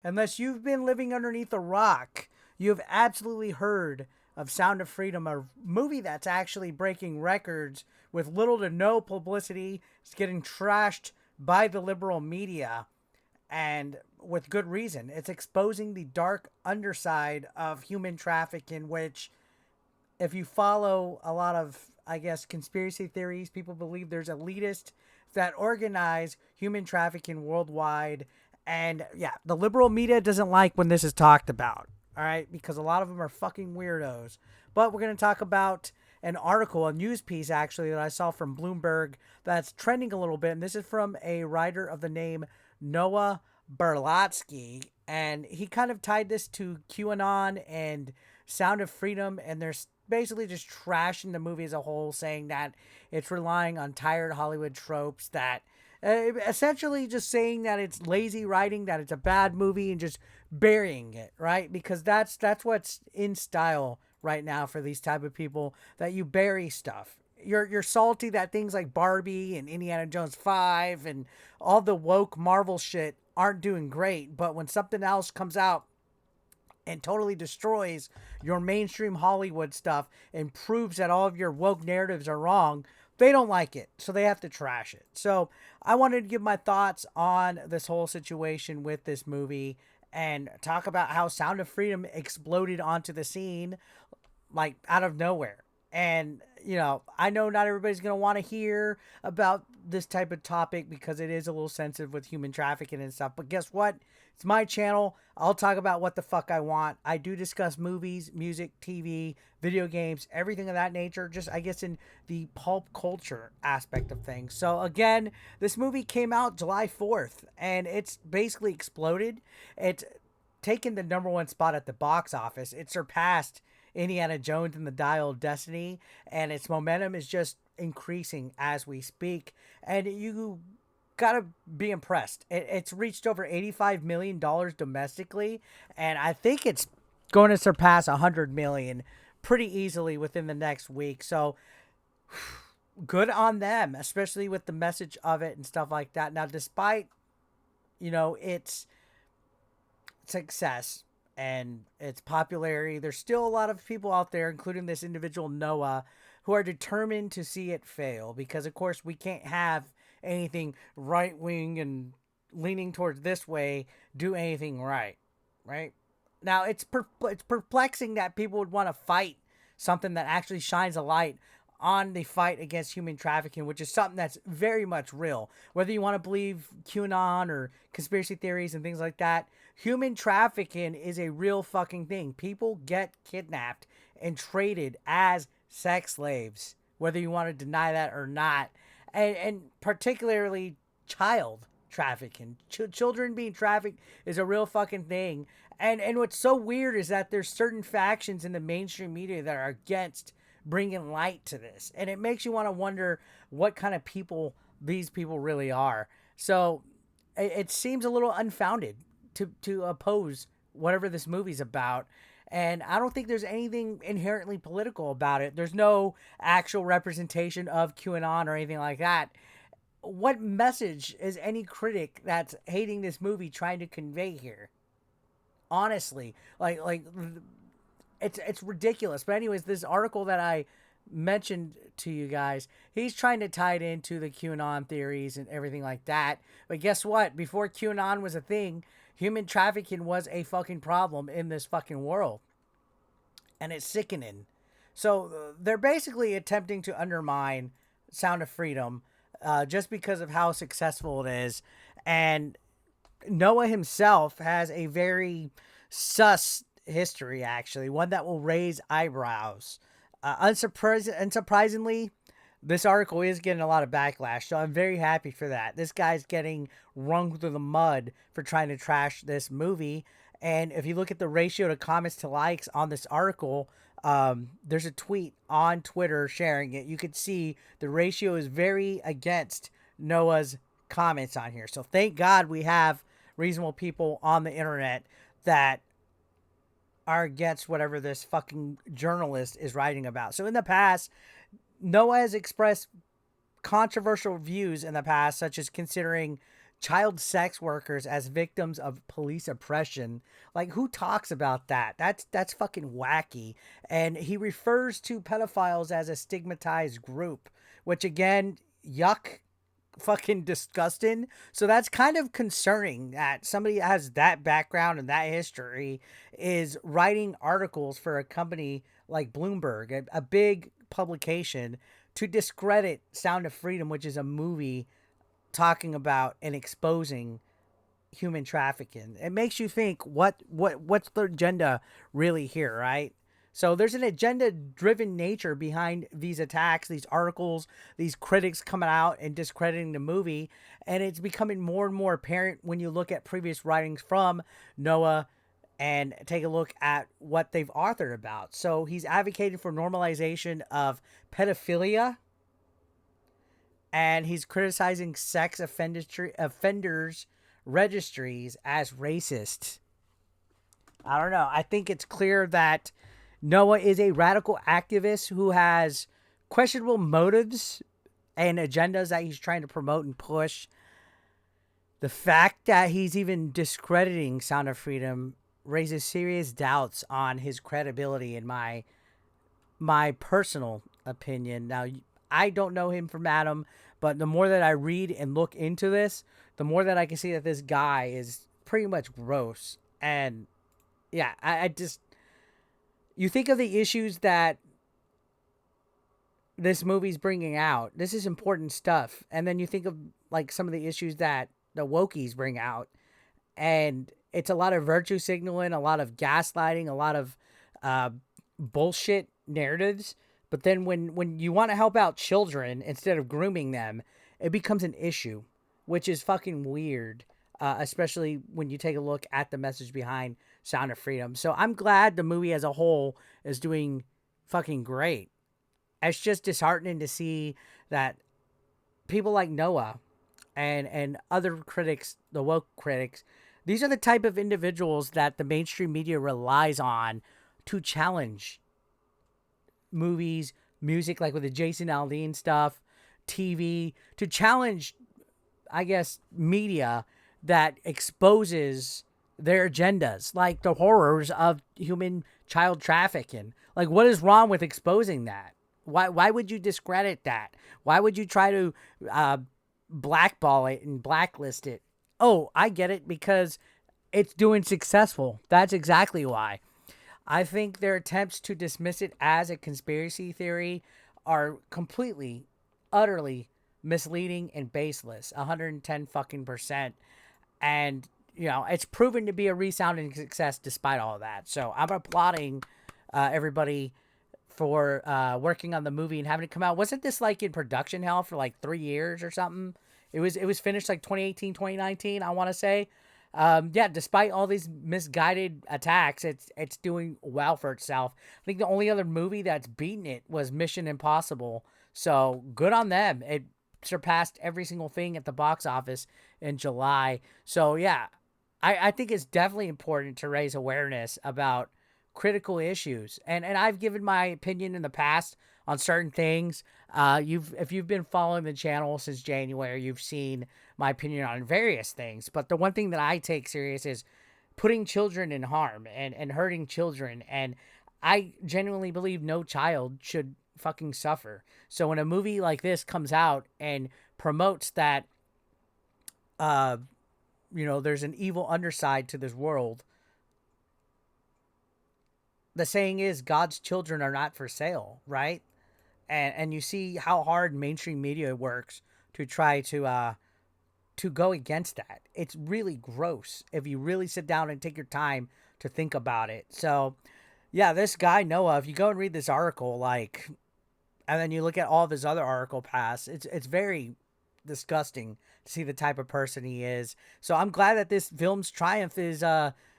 Unless you've been living underneath a rock, you have absolutely heard of Sound of Freedom, a movie that's actually breaking records with little to no publicity. It's getting trashed by the liberal media, and with good reason. It's exposing the dark underside of human trafficking, which, if you follow a lot of, I guess, conspiracy theories, people believe there's elitists that organize human trafficking worldwide. And yeah, the liberal media doesn't like when this is talked about. All right, because a lot of them are fucking weirdos. But we're going to talk about an article, a news piece actually, that I saw from Bloomberg that's trending a little bit. And this is from a writer of the name Noah Berlatsky. And he kind of tied this to QAnon and Sound of Freedom. And they're basically just trashing the movie as a whole, saying that it's relying on tired Hollywood tropes, that essentially just saying that it's lazy writing, that it's a bad movie, and just burying it, right? Because that's what's in style right now for these type of people, that you bury stuff. You're salty that things like Barbie and Indiana Jones 5 and all the woke Marvel shit aren't doing great, but when something else comes out and totally destroys your mainstream Hollywood stuff and proves that all of your woke narratives are wrong, they don't like it. So they have to trash it. So I wanted to give my thoughts on this whole situation with this movie and talk about how Sound of Freedom exploded onto the scene like out of nowhere. And, I know not everybody's going to want to hear about this type of topic because it is a little sensitive with human trafficking and stuff. But guess what? It's my channel. I'll talk about what the fuck I want. I do discuss movies, music, TV, video games, everything of that nature, just I guess in the pulp culture aspect of things. So again, this movie came out July 4th and it's basically exploded. It's taken the number one spot at the box office. It surpassed Indiana Jones and the Dial of Destiny, and its momentum is just increasing as we speak. And you gotta be impressed. It's reached over $85 million domestically, and I think it's going to surpass $100 million pretty easily within the next week. So good on them, especially with the message of it and stuff like that. Now, despite its success and its popularity, there's still a lot of people out there, including this individual Noah, who are determined to see it fail, because of course we can't have anything right wing and leaning towards this way do anything right. Now it's perplexing that people would want to fight something that actually shines a light on the fight against human trafficking, which is something that's very much real. Whether you want to believe QAnon or conspiracy theories and things like that, human trafficking is a real fucking thing. People get kidnapped and traded as sex slaves, whether you want to deny that or not. And particularly child trafficking. Children being trafficked is a real fucking thing. And what's so weird is that there's certain factions in the mainstream media that are against bringing light to this, and it makes you want to wonder what kind of people these people really are. So it seems a little unfounded to oppose whatever this movie's about. And I don't think there's anything inherently political about it. There's no actual representation of QAnon or anything like that. What message is any critic that's hating this movie trying to convey here? Honestly, like it's ridiculous. But anyways, this article that I mentioned to you guys, he's trying to tie it into the QAnon theories and everything like that. But guess what? Before QAnon was a thing, human trafficking was a fucking problem in this fucking world. And it's sickening. So they're basically attempting to undermine Sound of Freedom just because of how successful it is. And Noah himself has a very sus history, actually, one that will raise eyebrows. Unsurprisingly, this article is getting a lot of backlash, so I'm very happy for that. This guy's getting wrung through the mud for trying to trash this movie. And if you look at the ratio to comments to likes on this article, there's a tweet on Twitter sharing it. You could see the ratio is very against Noah's comments on here. So thank God we have reasonable people on the internet that are against whatever this fucking journalist is writing about. So in the past, Noah has expressed controversial views in the past, such as considering child sex workers as victims of police oppression. Like, who talks about that? That's fucking wacky. And he refers to pedophiles as a stigmatized group, which again, yuck, fucking disgusting. So that's kind of concerning that somebody that has that background and that history is writing articles for a company like Bloomberg, a big publication, to discredit Sound of Freedom, which is a movie talking about and exposing human trafficking. It makes you think what's the agenda really here, right? So there's an agenda driven nature behind these attacks, these articles, these critics coming out and discrediting the movie, and it's becoming more and more apparent when you look at previous writings from Noah and take a look at what they've authored about. So he's advocating for normalization of pedophilia, and he's criticizing sex offenders registries as racist. I don't know. I think it's clear that Noah is a radical activist who has questionable motives and agendas that he's trying to promote and push. The fact that he's even discrediting Sound of Freedom raises serious doubts on his credibility, in my personal opinion. Now, I don't know him from Adam, but the more that I read and look into this, the more that I can see that this guy is pretty much gross. And yeah, I just, you think of the issues that this movie's bringing out. This is important stuff. And then you think of like some of the issues that the wokies bring out, and it's a lot of virtue signaling, a lot of gaslighting, a lot of bullshit narratives. But then when you want to help out children instead of grooming them, it becomes an issue, which is fucking weird, especially when you take a look at the message behind Sound of Freedom. So I'm glad the movie as a whole is doing fucking great. It's just disheartening to see that people like Noah and other critics, the woke critics, these are the type of individuals that the mainstream media relies on to challenge movies, music, like with the Jason Aldean stuff, TV, to challenge, I guess, media that exposes their agendas, like the horrors of human child trafficking. Like, what is wrong with exposing that? Why would you discredit that? Why would you try to blackball it and blacklist it? Oh, I get it, because it's doing successful. That's exactly why. I think their attempts to dismiss it as a conspiracy theory are completely, utterly misleading and baseless. 110 fucking percent. And, you know, it's proven to be a resounding success despite all of that. So I'm applauding everybody for working on the movie and having it come out. Wasn't this like in production hell for like 3 years or something? It was finished like 2018, 2019, I want to say. Yeah, despite all these misguided attacks, it's doing well for itself. I think the only other movie that's beaten it was Mission Impossible. So good on them. It surpassed every single thing at the box office in July. So yeah, I think it's definitely important to raise awareness about critical issues. And I've given my opinion in the past on certain things. If you've been following the channel since January, you've seen my opinion on various things. But the one thing that I take serious is putting children in harm and hurting children. And I genuinely believe no child should fucking suffer. So when a movie like this comes out and promotes that, there's an evil underside to this world, the saying is God's children are not for sale, right? And you see how hard mainstream media works to try to go against that. It's really gross if you really sit down and take your time to think about it. So, yeah, this guy Noah, if you go and read this article, like, and then you look at all of his other article paths, it's very disgusting to see the type of person he is. So I'm glad that this film's triumph is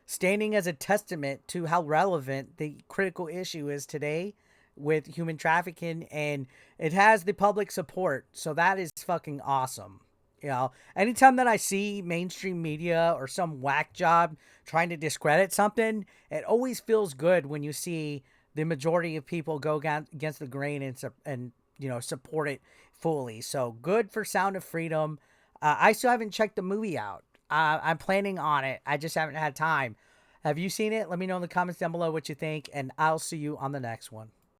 standing as a testament to how relevant the critical issue is today with human trafficking, and it has the public support. So that is fucking awesome. You know, anytime that I see mainstream media or some whack job trying to discredit something, it always feels good when you see the majority of people go against the grain and support it fully. So good for Sound of Freedom. I still haven't checked the movie out. I'm planning on it. I just haven't had time. Have you seen it? Let me know in the comments down below what you think, and I'll see you on the next one.